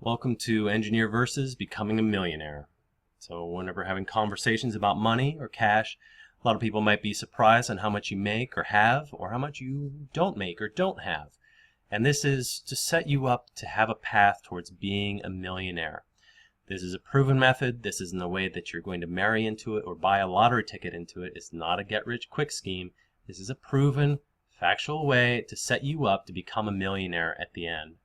Welcome to Engineer versus Becoming a Millionaire. So whenever having conversations about money or cash, a lot of people might be surprised on how much you make or have, or how much you don't make or don't have. And this is to set you up to have a path towards being a millionaire. This is a proven method. This isn't a way that you're going to marry into it or buy a lottery ticket into it. It's not a get-rich-quick scheme. This is a proven, factual way to set you up to become a millionaire at the end.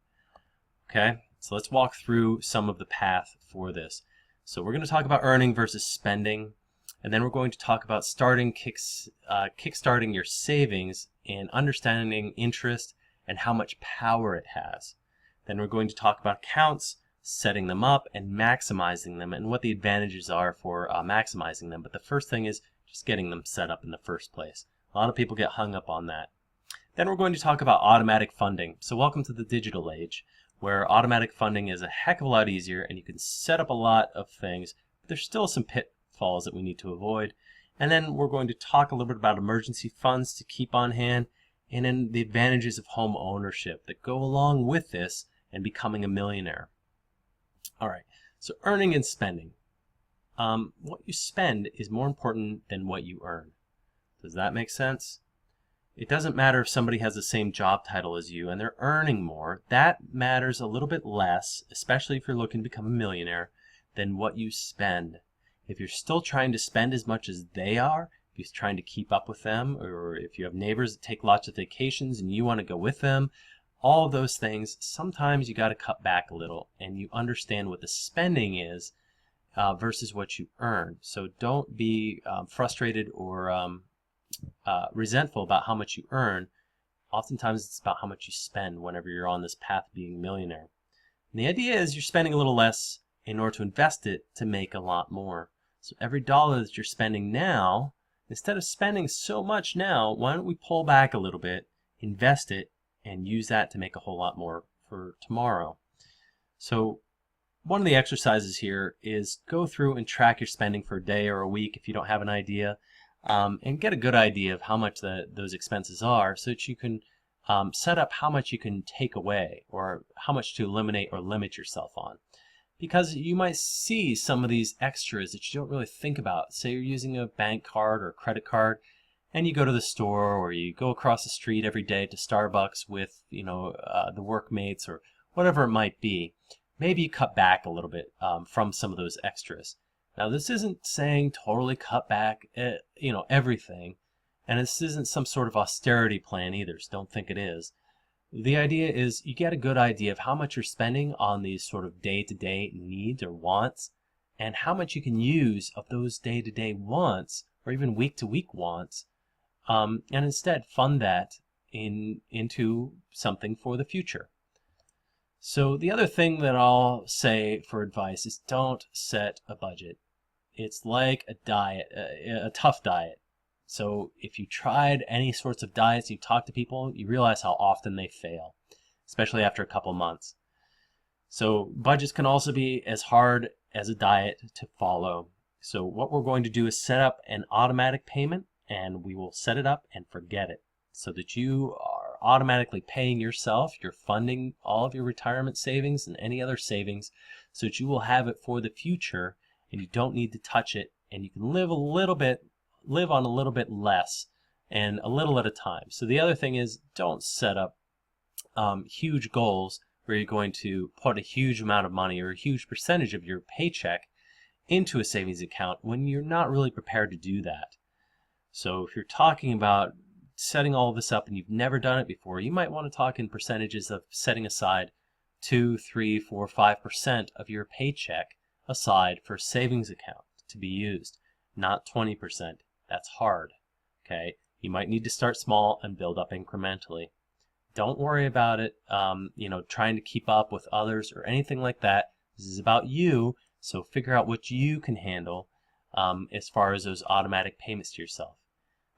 Okay? So let's walk through some of the path for this. So we're going to talk about earning versus spending, and then we're going to talk about kickstarting your savings and understanding interest and how much power it has. Then we're going to talk about accounts, setting them up and maximizing them, and what the advantages are for maximizing them. But the first thing is just getting them set up in the first place. A lot of people get hung up on that. Then we're going to talk about automatic funding. So welcome to the digital age, where automatic funding is a heck of a lot easier and you can set up a lot of things, but there's still some pitfalls that we need to avoid. And then we're going to talk a little bit about emergency funds to keep on hand, and then the advantages of home ownership that go along with this and becoming a millionaire. All right, so earning and spending. What you spend is more important than what you earn. Does that make sense? It doesn't matter if somebody has the same job title as you and they're earning more. That matters a little bit less, especially if you're looking to become a millionaire, than what you spend. If you're still trying to spend as much as they are, if you're trying to keep up with them, or if you have neighbors that take lots of vacations and you want to go with them, all of those things, sometimes you got to cut back a little and you understand what the spending is versus what you earn. So don't be frustrated or resentful about how much you earn. Oftentimes it's about how much you spend whenever you're on this path of being a millionaire. And the idea is you're spending a little less in order to invest it to make a lot more. So every dollar that you're spending now, instead of spending so much now, why don't we pull back a little bit, invest it, and use that to make a whole lot more for tomorrow. So one of the exercises here is go through and track your spending for a day or a week if you don't have an idea. And get a good idea of how much those expenses are so that you can set up how much you can take away or how much to eliminate or limit yourself on. Because you might see some of these extras that you don't really think about. Say you're using a bank card or a credit card and you go to the store or you go across the street every day to Starbucks with the workmates or whatever it might be. Maybe you cut back a little bit from some of those extras. Now this isn't saying totally cut back everything, and this isn't some sort of austerity plan either, so don't think it is. The idea is you get a good idea of how much you're spending on these sort of day-to-day needs or wants, and how much you can use of those day-to-day wants or even week-to-week wants, and instead fund that into something for the future. So the other thing that I'll say for advice is don't set a budget. It's like a diet, a tough diet. So if you tried any sorts of diets, you talk to people, you realize how often they fail, especially after a couple months. So budgets can also be as hard as a diet to follow. So what we're going to do is set up an automatic payment, and we will set it up and forget it so that you are automatically paying yourself. You're funding all of your retirement savings and any other savings so that you will have it for the future and you don't need to touch it, and you can live on a little bit less and a little at a time. So the other thing is don't set up huge goals where you're going to put a huge amount of money or a huge percentage of your paycheck into a savings account when you're not really prepared to do that. So if you're talking about setting all of this up and you've never done it before, you might want to talk in percentages of setting aside 2, 3, 4, 5% of your paycheck aside for a savings account to be used, not 20%. That's hard. Okay, you might need to start small and build up incrementally. Don't worry about it, trying to keep up with others or anything like that. This is about you, so figure out what you can handle as far as those automatic payments to yourself.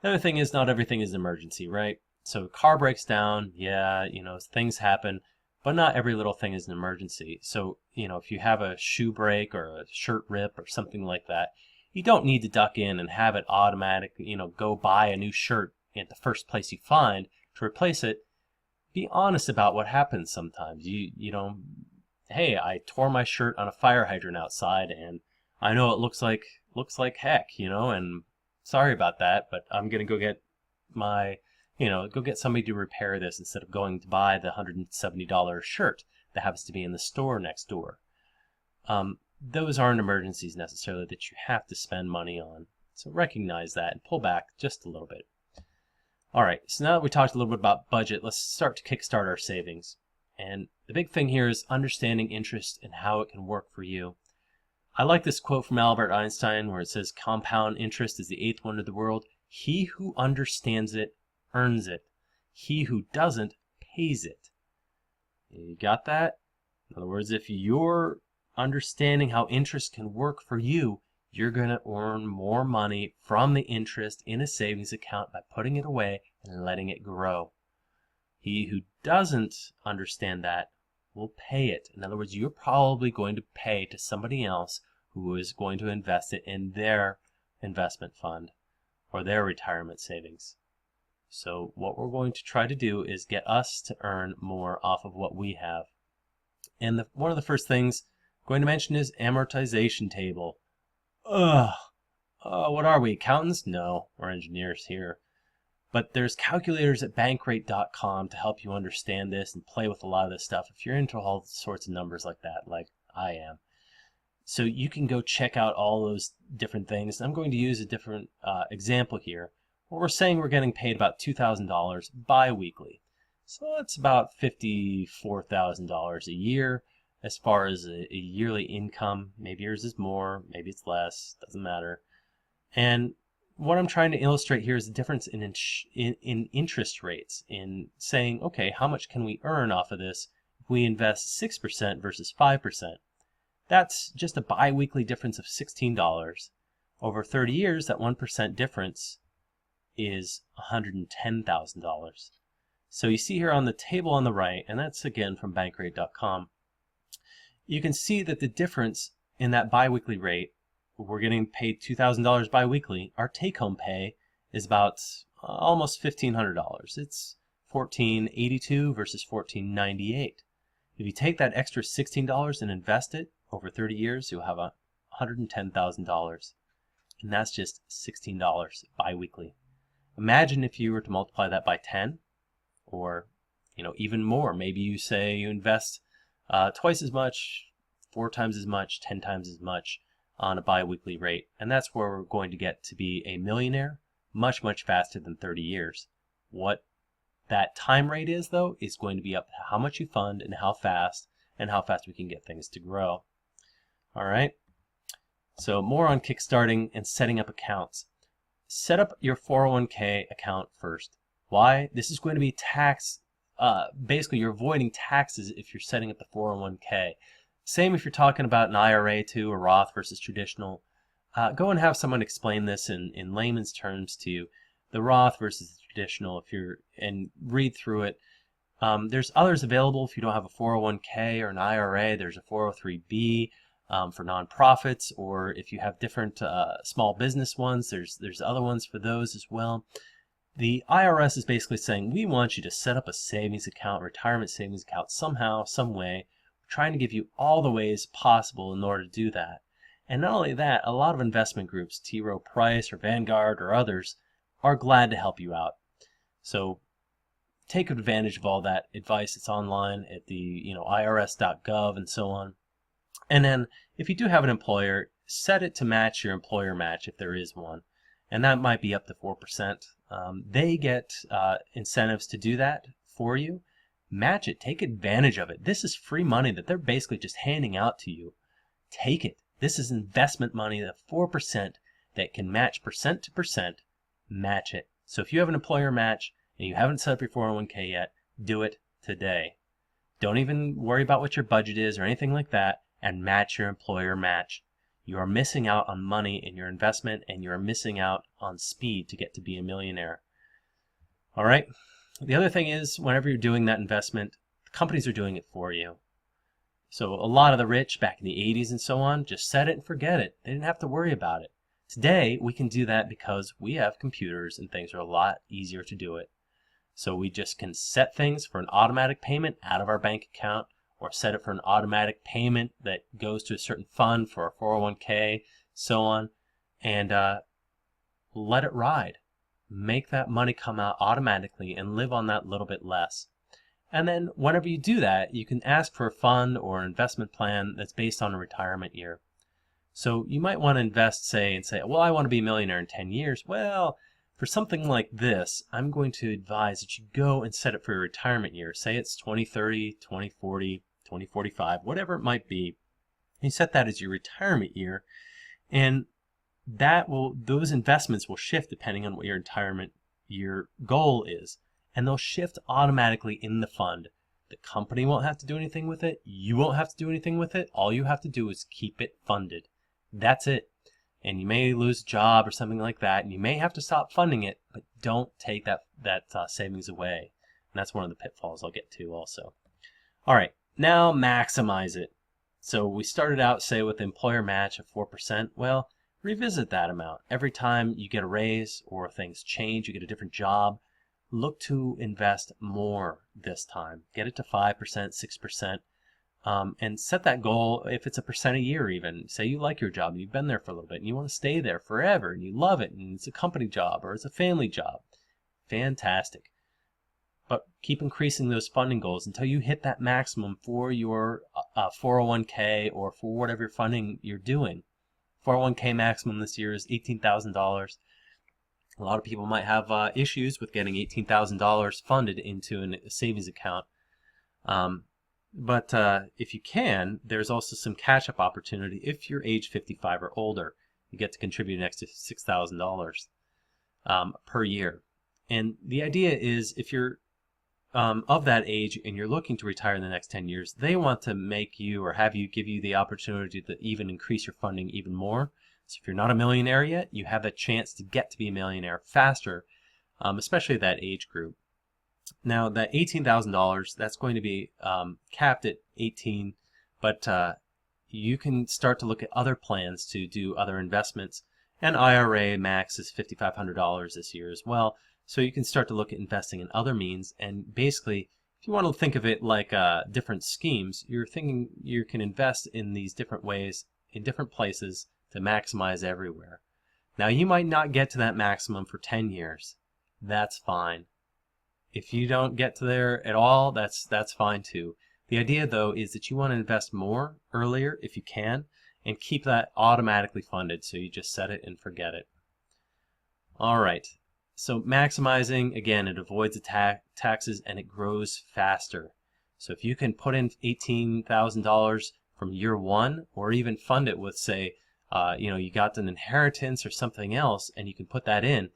The other thing is not everything is an emergency, right? So a car breaks down, yeah, things happen, but not every little thing is an emergency. So, if you have a shoe break or a shirt rip or something like that, you don't need to duck in and have it automatic, go buy a new shirt at the first place you find to replace it. Be honest about what happens sometimes. hey, I tore my shirt on a fire hydrant outside, and I know it looks like heck, and sorry about that, but I'm gonna go get my, go get somebody to repair this instead of going to buy the $170 shirt that happens to be in the store next door. Those aren't emergencies necessarily that you have to spend money on. So recognize that and pull back just a little bit. All right, so now that we talked a little bit about budget, let's start to kickstart our savings. And the big thing here is understanding interest and how it can work for you. I like this quote from Albert Einstein where it says, compound interest is the eighth wonder of the world. He who understands it earns it. He who doesn't pays it. You got that? In other words, if you're understanding how interest can work for you, you're going to earn more money from the interest in a savings account by putting it away and letting it grow. He who doesn't understand that will pay it. In other words, you're probably going to pay to somebody else who is going to invest it in their investment fund or their retirement savings. So what we're going to try to do is get us to earn more off of what we have. And one of the first things I'm going to mention is amortization table. What are we, accountants? No, we're engineers here. But there's calculators at bankrate.com to help you understand this and play with a lot of this stuff if you're into all sorts of numbers like that, like I am. So you can go check out all those different things. I'm going to use a different example here, where we're saying we're getting paid about $2,000 bi-weekly. So that's about $54,000 a year as far as a yearly income. Maybe yours is more, maybe it's less, doesn't matter. And what I'm trying to illustrate here is the difference in interest rates, in saying, okay, how much can we earn off of this if we invest 6% versus 5%? That's just a bi-weekly difference of $16. Over 30 years, that 1% difference is $110,000. So you see here on the table on the right, and that's again from bankrate.com, you can see that the difference in that biweekly rate, we're getting paid $2,000 biweekly. Our take-home pay is about almost $1,500. It's $1,482 versus $1,498. If you take that extra $16 and invest it over 30 years, you'll have $110,000, and that's just $16 biweekly. Imagine if you were to multiply that by 10, or even more. Maybe you say you invest twice as much, 4 times as much, 10 times as much on a bi-weekly rate, and that's where we're going to get to be a millionaire much, much faster than 30 years. What that time rate is, though, is going to be up to how much you fund and how fast we can get things to grow. All right, so more on kickstarting and setting up accounts. Set up your 401k account first. Why? This is going to be tax, basically you're avoiding taxes if you're setting up the 401k. Same if you're talking about an IRA too, a Roth versus traditional. Go and have someone explain this in layman's terms to you, the Roth versus the traditional, and read through it. There's others available if you don't have a 401k or an IRA. There's a 403b for nonprofits, or if you have different small business ones, there's other ones for those as well. The IRS is basically saying, we want you to set up a savings account, retirement savings account somehow, some way. We're trying to give you all the ways possible in order to do that. And not only that, a lot of investment groups, T. Rowe Price or Vanguard or others, are glad to help you out. So take advantage of all that advice. It's online at the irs.gov and so on. And then if you do have an employer, set it to match your employer match if there is one. And that might be up to 4%. They get incentives to do that for you. Match it. Take advantage of it. This is free money that they're basically just handing out to you. Take it. This is investment money, the 4% that can match percent to percent. Match it. So if you have an employer match and you haven't set up your 401k yet, do it today. Don't even worry about what your budget is or anything like that, and match your employer match. You are missing out on money in your investment, and you are missing out on speed to get to be a millionaire. All right. The other thing is, whenever you're doing that investment, the companies are doing it for you. So a lot of the rich back in the 80s and so on just set it and forget it. They didn't have to worry about it. Today, we can do that because we have computers and things are a lot easier to do it. So we just can set things for an automatic payment out of our bank account, or set it for an automatic payment that goes to a certain fund for a 401k, so on, and let it ride. Make that money come out automatically and live on that little bit less. And then whenever you do that, you can ask for a fund or an investment plan that's based on a retirement year. So you might want to invest, say, well, I want to be a millionaire in 10 years. Well, for something like this, I'm going to advise that you go and set it for your retirement year. Say it's 2030, 2040, 2045, whatever it might be. You set that as your retirement year, and those investments will shift depending on what your retirement year goal is, and they'll shift automatically in the fund. The company won't have to do anything with it. You won't have to do anything with it. All you have to do is keep it funded. That's it. And you may lose a job or something like that, and you may have to stop funding it, but don't take that savings away. And that's one of the pitfalls I'll get to also. All right, now maximize it. So we started out, say, with employer match of 4%. Well, revisit that amount. Every time you get a raise or things change, you get a different job, look to invest more this time. Get it to 5%, 6%, and set that goal if it's 1% a year even. Say you like your job, and you've been there for a little bit, and you want to stay there forever, and you love it, and it's a company job or it's a family job. Fantastic. But keep increasing those funding goals until you hit that maximum for your 401k or for whatever funding you're doing. 401k maximum this year is $18,000. A lot of people might have issues with getting $18,000 funded into a savings account. But if you can, there's also some catch-up opportunity. If you're age 55 or older, you get to contribute an extra $6,000 per year. And the idea is if you're of that age and you're looking to retire in the next 10 years, they want to make you or have you give you the opportunity to even increase your funding even more. So if you're not a millionaire yet, you have a chance to get to be a millionaire faster, especially that age group. Now that $18,000, that's going to be capped at 18, but you can start to look at other plans to do other investments. And IRA max is $5,500 this year as well. So you can start to look at investing in other means, and basically, if you want to think of it like different schemes, you're thinking you can invest in these different ways, in different places to maximize everywhere. Now you might not get to that maximum for 10 years. That's fine. If you don't get to there at all, that's fine too. The idea though is that you want to invest more earlier if you can, and keep that automatically funded, so you just set it and forget it. All right. So maximizing, again, it avoids the taxes and it grows faster. So if you can put in $18,000 from year one, or even fund it with, say, you got an inheritance or something else, and you can put that in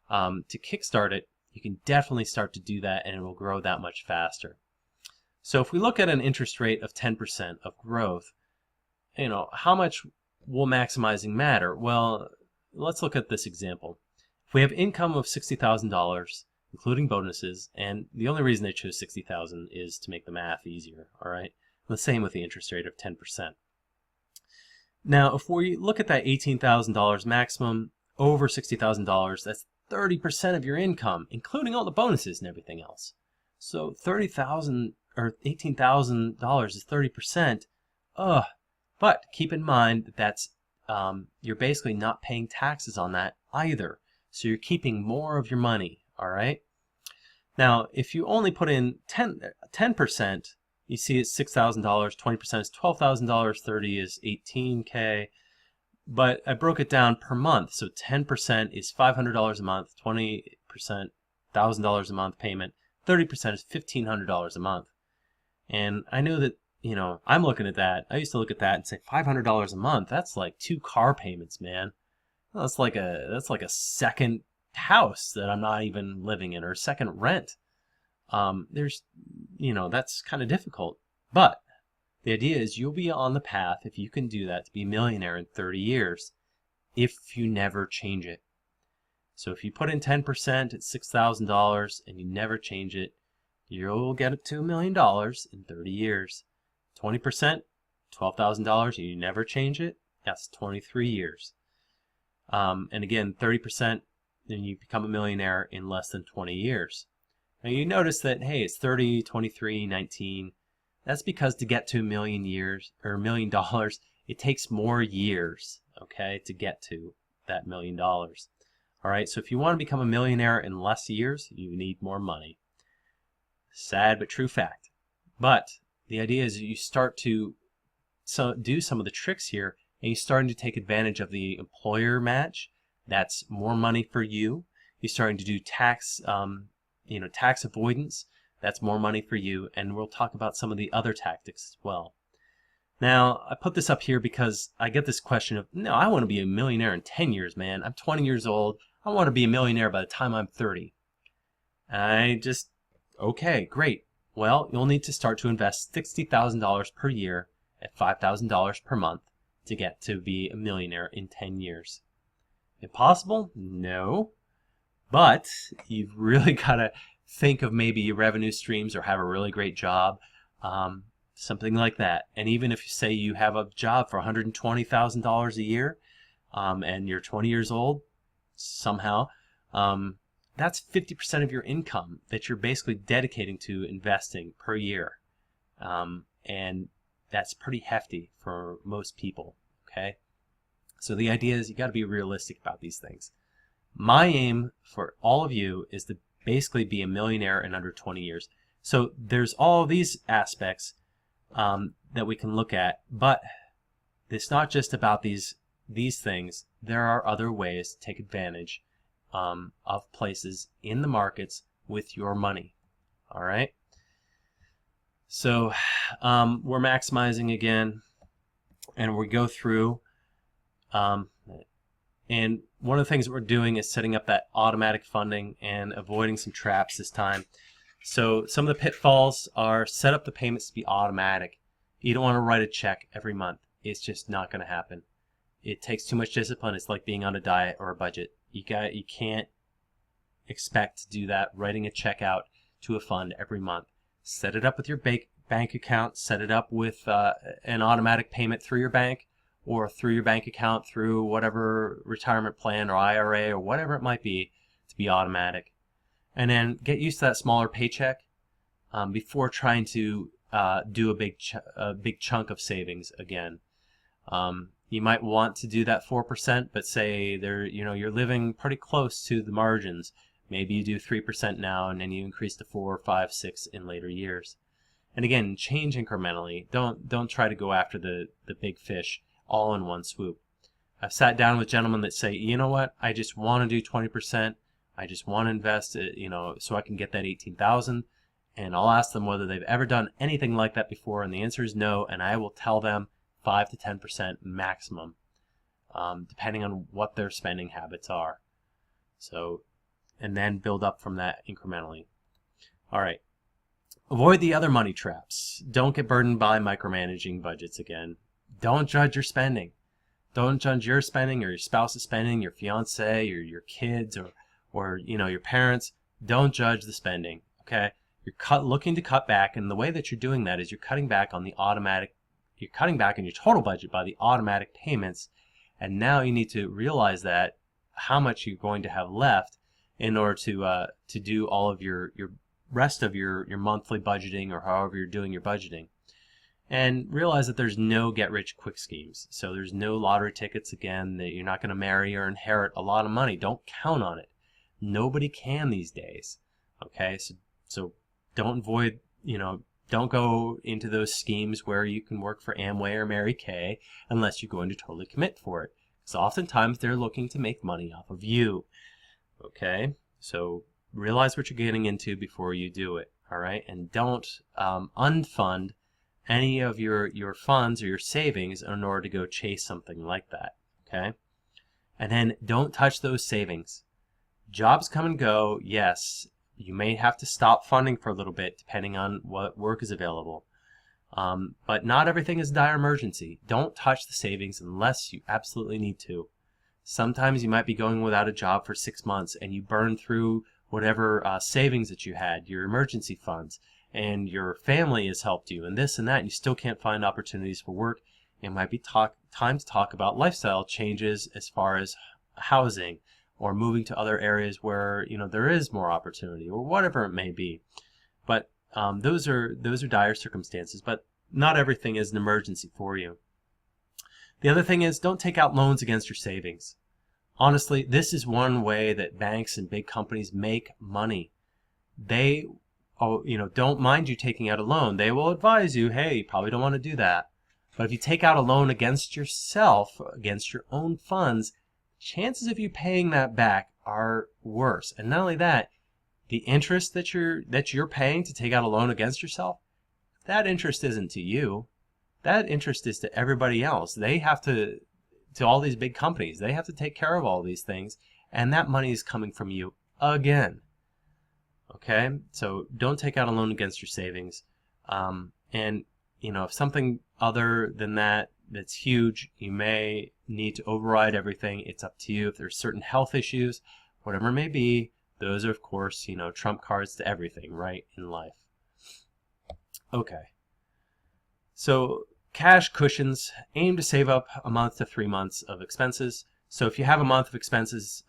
to kickstart it, you can definitely start to do that, and it will grow that much faster. So if we look at an interest rate of 10% of growth, how much will maximizing matter? Well, let's look at this example. If we have income of $60,000, including bonuses, and the only reason I chose $60,000 is to make the math easier, all right? The same with the interest rate of 10%. Now, if we look at that $18,000 maximum over $60,000, that's 30% of your income, including all the bonuses and everything else. So $30,000 or $18,000 is 30%. But keep in mind that that's you're basically not paying taxes on that either. So you're keeping more of your money, all right? Now, if you only put in 10%, you see it's $6,000, 20% is $12,000, 30 is $18K. But I broke it down per month. So 10% is $500 a month, 20% $1,000 a month payment, 30% is $1,500 a month. And I know that, I'm looking at that. I used to look at that and say $500 a month, that's like 2 car payments, man. That's like a second house that I'm not even living in, or a second rent. That's kind of difficult. But the idea is you'll be on the path, if you can do that, to be a millionaire in 30 years if you never change it. So if you put in 10% at $6,000 and you never change it, you'll get it to $1 million in 30 years. 20%, $12,000, and you never change it, that's 23 years. And again, 30%, then you become a millionaire in less than 20 years. Now you notice that, hey, it's 30, 23, 19. That's because to get to $1 million, it takes more years, okay, to get to that $1 million. All right, so if you want to become a millionaire in less years, you need more money. Sad but true fact. But the idea is you start to do some of the tricks here, and you're starting to take advantage of the employer match. That's more money for you. You're starting to do tax, tax avoidance. That's more money for you, and we'll talk about some of the other tactics as well. Now, I put this up here because I get this question of, no, I want to be a millionaire in 10 years, man. I'm 20 years old. I want to be a millionaire by the time I'm 30. Okay, great. Well, you'll need to start to invest $60,000 per year at $5,000 per month to get to be a millionaire in 10 years. Impossible? No. But you've really got to think of maybe your revenue streams or have a really great job, something like that. And even if you say you have a job for $120,000 a year and you're 20 years old somehow, that's 50% of your income that you're basically dedicating to investing per year. And that's pretty hefty for most people, okay? So the idea is you got to be realistic about these things. My aim for all of you is to basically be a millionaire in under 20 years. So there's all these aspects that we can look at, but it's not just about these things. There are other ways to take advantage of places in the markets with your money. All right. So we're maximizing again, and we go through, and one of the things that we're doing is setting up that automatic funding and avoiding some traps this time. So some of the pitfalls are set up the payments to be automatic. You don't want to write a check every month. It's just not going to happen. It takes too much discipline. It's like being on a diet or a budget. You can't expect to do that, writing a check out to a fund every month. Set it up with your bank account. Set it up with an automatic payment through your bank, or through your bank account, through whatever retirement plan or IRA or whatever it might be, to be automatic. And then get used to that smaller paycheck before trying to do a big chunk of savings again. You might want to do that 4%, but say you're living pretty close to the margins. Maybe you do 3% now, and then you increase to 4, 5, 6 in later years. And again, change incrementally. Don't try to go after the big fish all in one swoop. I've sat down with gentlemen that say, you know what, I just want to do 20%. I just want to invest, so I can get that $18,000. And I'll ask them whether they've ever done anything like that before, and the answer is no. And I will tell them 5 to 10% maximum, depending on what their spending habits are. So, and then build up from that incrementally. All right. Avoid the other money traps. Don't get burdened by micromanaging budgets again. Don't judge your spending. Don't judge your spending or your spouse's spending, your fiance or your kids or your parents. Don't judge the spending. Okay? You're looking to cut back, and the way that you're doing that is you're cutting back on you're cutting back on your total budget by the automatic payments, and now you need to realize that how much you're going to have left in order to do all of your rest of your monthly budgeting, or however you're doing your budgeting. And realize that there's no get-rich-quick schemes. So there's no lottery tickets again, that you're not going to marry or inherit a lot of money. Don't count on it. Nobody can these days. Okay, so don't go into those schemes where you can work for Amway or Mary Kay unless you're going to totally commit for it. Because oftentimes they're looking to make money off of you. Okay, so realize what you're getting into before you do it. All right, and don't unfund any of your funds or your savings in order to go chase something like that. Okay, and then don't touch those savings. Jobs come and go. Yes, you may have to stop funding for a little bit depending on what work is available. But not everything is a dire emergency. Don't touch the savings unless you absolutely need to. Sometimes you might be going without a job for 6 months and you burn through whatever savings that you had, your emergency funds, and your family has helped you, and this and that, and you still can't find opportunities for work. It might be time to talk about lifestyle changes as far as housing, or moving to other areas where there is more opportunity, or whatever it may be. But those are dire circumstances, but not everything is an emergency for you. The other thing is, don't take out loans against your savings. Honestly, this is one way that banks and big companies make money. They don't mind you taking out a loan. They will advise you, hey, you probably don't want to do that. But if you take out a loan against yourself, against your own funds, chances of you paying that back are worse. And not only that, the interest that you're paying to take out a loan against yourself, that interest isn't to you. That interest is to everybody else. They have to all these big companies, they have to take care of all these things, and that money is coming from you again. Okay, so don't take out a loan against your savings. And if something other than that's huge, you may need to override everything. It's up to you. If there's certain health issues, whatever it may be, those are, of course, trump cards to everything, right, in life. Okay, so cash cushions aim to save up a month to 3 months of expenses. So if you have a month of expenses,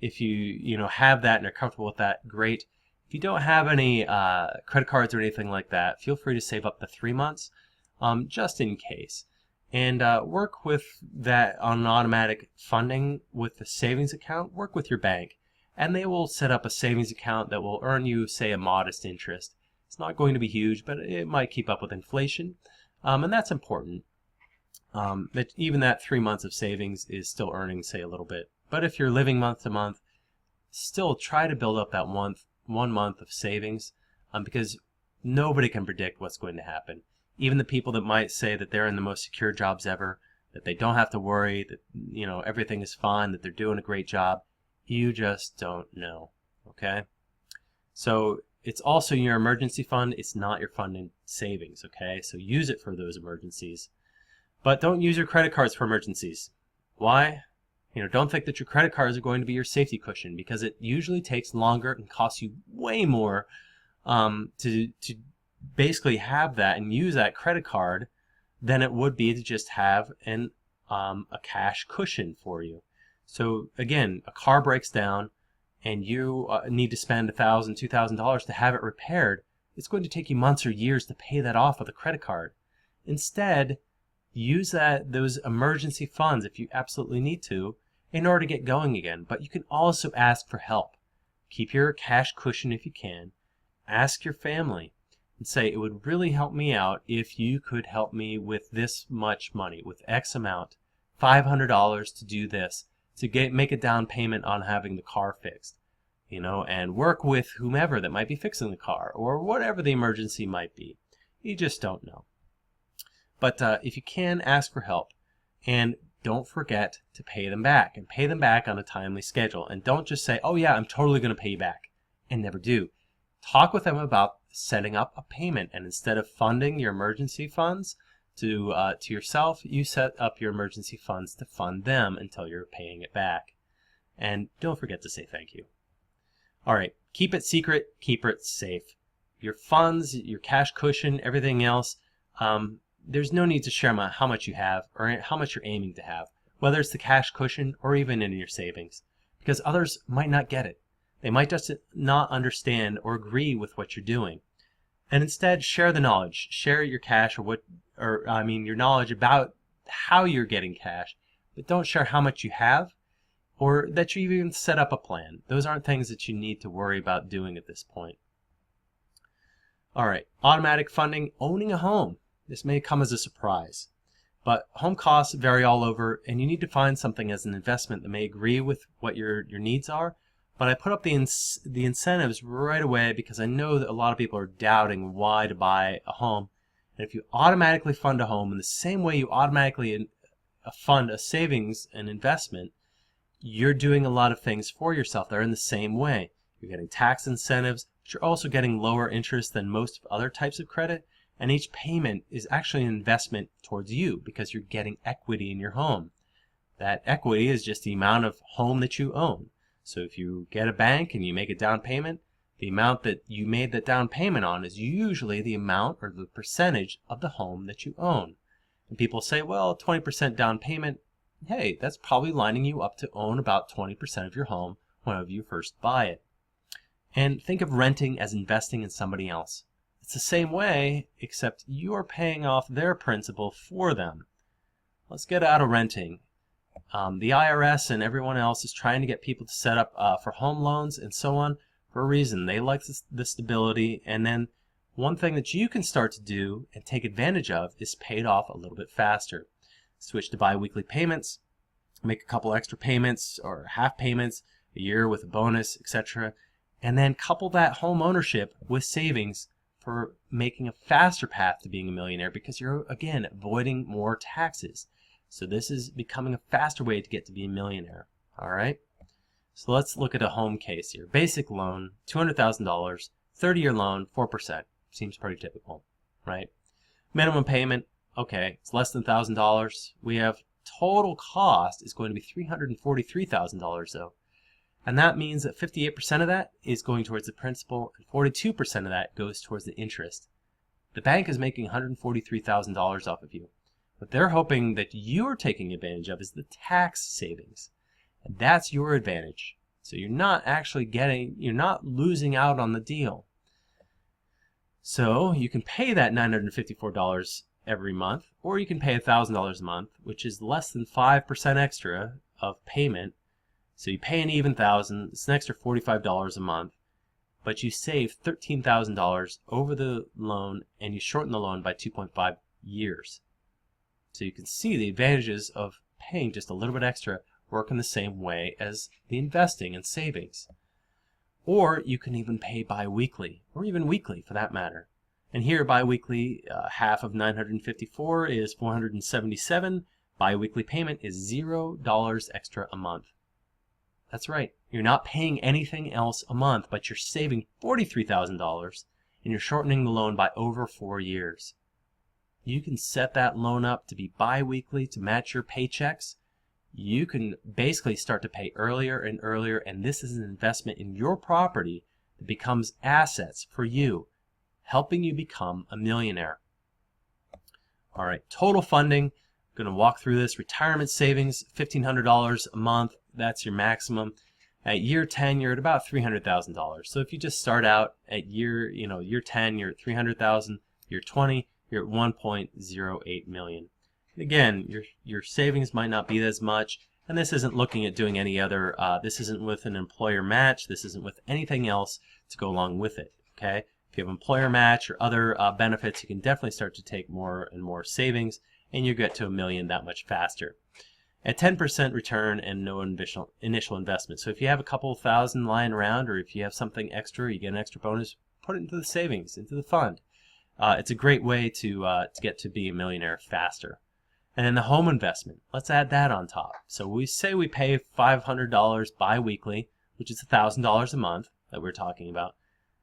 if you have that and are comfortable with that, great. If you don't have any credit cards or anything like that, feel free to save up to 3 months, just in case. And work with that on an automatic funding with the savings account. Work with your bank, and they will set up a savings account that will earn you, say, a modest interest. It's not going to be huge, but it might keep up with inflation. And that's important. That even that 3 months of savings is still earning, say, a little bit. But if you're living month to month, still try to build up that 1 month of savings, because nobody can predict what's going to happen. Even the people that might say that they're in the most secure jobs ever, that they don't have to worry, that everything is fine, that they're doing a great job, you just don't know. Okay? So it's also your emergency fund. It's not your fund in savings, okay? So use it for those emergencies. But don't use your credit cards for emergencies. Why? Don't think that your credit cards are going to be your safety cushion, because it usually takes longer and costs you way more to basically have that and use that credit card than it would be to just have a cash cushion for you. So again, a car breaks down, and you need to spend $1,000, $2,000 to have it repaired, it's going to take you months or years to pay that off with a credit card. Instead, use those emergency funds if you absolutely need to in order to get going again. But you can also ask for help. Keep your cash cushion if you can. Ask your family and say, it would really help me out if you could help me with this much money, with X amount, $500 to do this, to make a down payment on having the car fixed, and work with whomever that might be fixing the car or whatever the emergency might be. You just don't know. But if you can, ask for help, and don't forget to pay them back, and pay them back on a timely schedule. And don't just say, oh yeah, I'm totally going to pay you back, and never do. Talk with them about setting up a payment, and instead of funding your emergency funds to yourself, you set up your emergency funds to fund them until you're paying it back. And don't forget to say thank you. All right, keep it secret, keep it safe. Your funds, your cash cushion, everything else, there's no need to share how much you have or how much you're aiming to have, whether it's the cash cushion or even in your savings, because others might not get it. They might just not understand or agree with what you're doing. And instead, share the knowledge. Share your cash your knowledge about how you're getting cash, but don't share how much you have or that you even set up a plan. Those aren't things that you need to worry about doing at this point. All right, automatic funding, owning a home. This may come as a surprise, but home costs vary all over, and you need to find something as an investment that may agree with what your needs are. But I put up the incentives right away because I know that a lot of people are doubting why to buy a home. And if you automatically fund a home in the same way you automatically fund a savings and investment, you're doing a lot of things for yourself. They're in the same way. You're getting tax incentives, but you're also getting lower interest than most other types of credit. And each payment is actually an investment towards you because you're getting equity in your home. That equity is just the amount of home that you own. So if you get a bank and you make a down payment, the amount that you made that down payment on is usually the amount or the percentage of the home that you own. And people say, well, 20% down payment, hey, that's probably lining you up to own about 20% of your home whenever you first buy it. And think of renting as investing in somebody else. It's the same way, except you're paying off their principal for them. Let's get out of renting. The IRS and everyone else is trying to get people to set up for home loans and so on for a reason. They like the stability, and then one thing that you can start to do and take advantage of is pay it off a little bit faster. Switch to bi-weekly payments, make a couple extra payments or half payments a year with a bonus, etc. And then couple that home ownership with savings for making a faster path to being a millionaire, because you're, again, avoiding more taxes. So this is becoming a faster way to get to be a millionaire. All right? So let's look at a home case here. Basic loan, $200,000, 30-year loan, 4%. Seems pretty typical, right? Minimum payment, okay, it's less than $1,000. We have total cost is going to be $343,000 though. And that means that 58% of that is going towards the principal and 42% of that goes towards the interest. The bank is making $143,000 off of you. What they're hoping that you're taking advantage of is the tax savings. And that's your advantage. So you're not actually you're not losing out on the deal. So you can pay that $954 every month, or you can pay $1,000 a month, which is less than 5% extra of payment. So you pay an even $1,000, it's an extra $45 a month, but you save $13,000 over the loan, and you shorten the loan by 2.5 years. So you can see the advantages of paying just a little bit extra work in the same way as the investing and savings. Or you can even pay bi-weekly, or even weekly for that matter. And here bi-weekly, half of 954 is 477. Bi-weekly payment is $0 extra a month. That's right, you're not paying anything else a month, but you're saving $43,000 and you're shortening the loan by over 4 years. You can set that loan up to be bi-weekly to match your paychecks. You can basically start to pay earlier and earlier, and this is an investment in your property that becomes assets for you, helping you become a millionaire. All right, total funding, I'm going to walk through this. Retirement savings, $1,500 a month. That's your maximum. At year 10, you're at about $300,000. So if you just start out at year 10, you're at $300,000. Year 20, you're at $1.08 million. And again, your savings might not be as much, and this isn't looking at doing any other. This isn't with an employer match. This isn't with anything else to go along with it. Okay. If you have employer match or other benefits, you can definitely start to take more and more savings, and you get to $1 million that much faster. At 10% return and no initial investment. So if you have a couple of thousand lying around, or if you have something extra, you get an extra bonus, put it into the savings, into the fund. It's a great way to get to be a millionaire faster. And then the home investment, let's add that on top. So we say we pay $500 bi-weekly, which is $1,000 a month that we're talking about.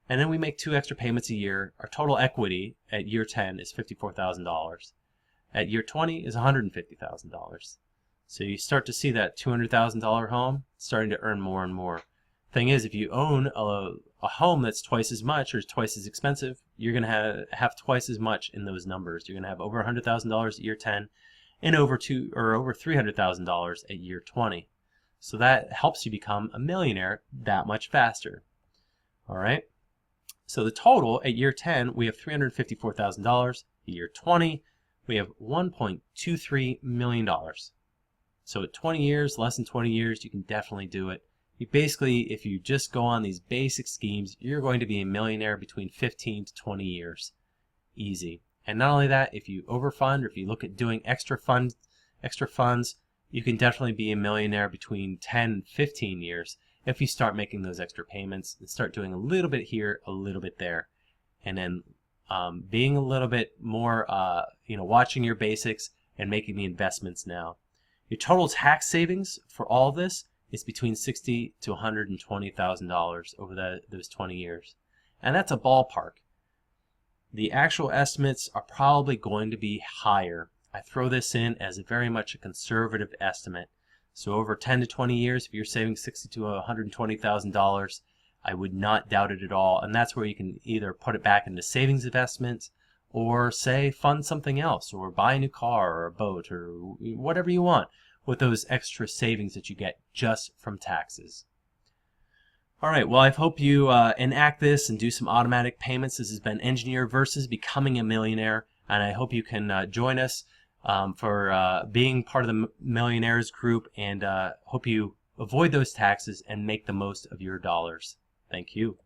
And then we make 2 extra payments a year. Our total equity at year 10 is $54,000. At year 20 is $150,000. So you start to see that $200,000 home starting to earn more and more. Thing is, if you own a home that's twice as much or twice as expensive, you're going to have twice as much in those numbers. You're going to have over $100,000 at year 10 and over $300,000 at year 20. So that helps you become a millionaire that much faster. All right. So the total at year 10, we have $354,000. At year 20, we have $1.23 million. So at 20 years, less than 20 years, you can definitely do it. You basically, if you just go on these basic schemes, you're going to be a millionaire between 15 to 20 years. Easy. And not only that, if you overfund or if you look at doing extra funds, you can definitely be a millionaire between 10 and 15 years if you start making those extra payments and start doing a little bit here, a little bit there. And then being a little bit more, watching your basics and making the investments now. Your total tax savings for all of this is between $60,000 to $120,000 over those 20 years. And that's a ballpark. The actual estimates are probably going to be higher. I throw this in as very much a conservative estimate. So over 10 to 20 years, if you're saving $60,000 to $120,000, I would not doubt it at all. And that's where you can either put it back into savings investments, or say fund something else, or buy a new car or a boat or whatever you want with those extra savings that you get just from taxes. All right, well, I hope you enact this and do some automatic payments. This has been Engineer versus Becoming a Millionaire, and I hope you can join us for being part of the Millionaires group, and hope you avoid those taxes and make the most of your dollars. Thank you.